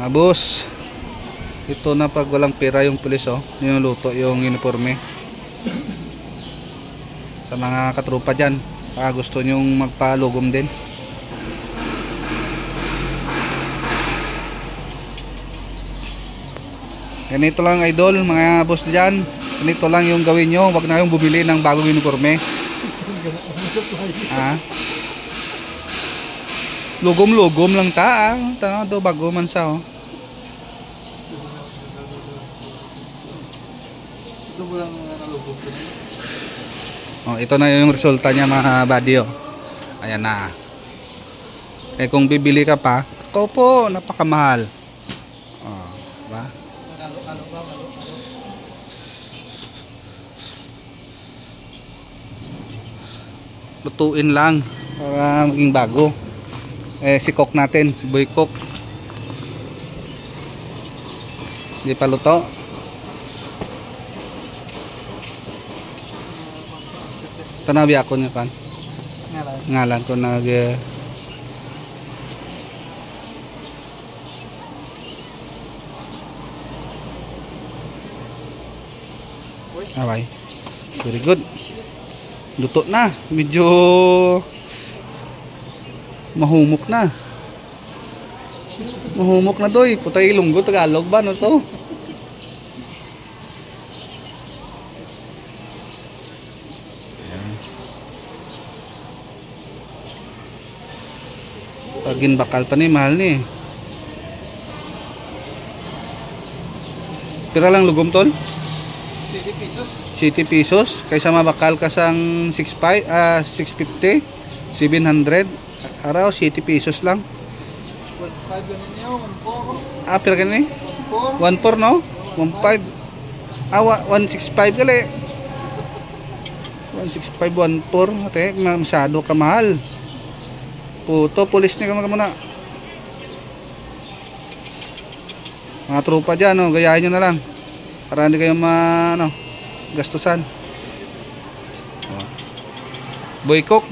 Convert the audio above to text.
Mga boss, ito na pag walang pera yung pulis, oh, niluluto yung uniforme. Sa mga katrupa dyan, gusto nyong magpalugom din. Ganito lang idol, mga boss dyan. Ganito lang yung gawin nyo. Huwag na yung bumili ng bagong uniforme. Lugom-lugom lang ta. Tanaw do bago man sa, oh. Oh, ito na yung resulta niya mga buddy, oh. Ayan na. Eh kung bibili ka pa, ikaw po, napakamahal. Oh, diba? Lutuin lang para maging bago. Si cook natin, boy cook. Hindi pa luto. Tanabi ako niya kan. Ngalan ko nag away. Very good. Luto na, medyo mahumok na. Mahumok na doy. Putay Ilonggo, Tagalog ba no to? Pagin bakal pa ni mahal ni. Pira lang lugom tol? 70 pesos. 70 pesos kaysa mabakal ka sang 650, 700. Araw 70 pesos lang. 1.5 ganun niyo, 1.4. Pira gani? 1.4 no? 1.5. 1.65 gali. 1.65, 1.4. Ate, masyado ka mahal. Puto, pulis ni ka muna. Mga tropa dyan, no? Gayahin nyo na lang. Para hindi kayo gastusan. Boy cook.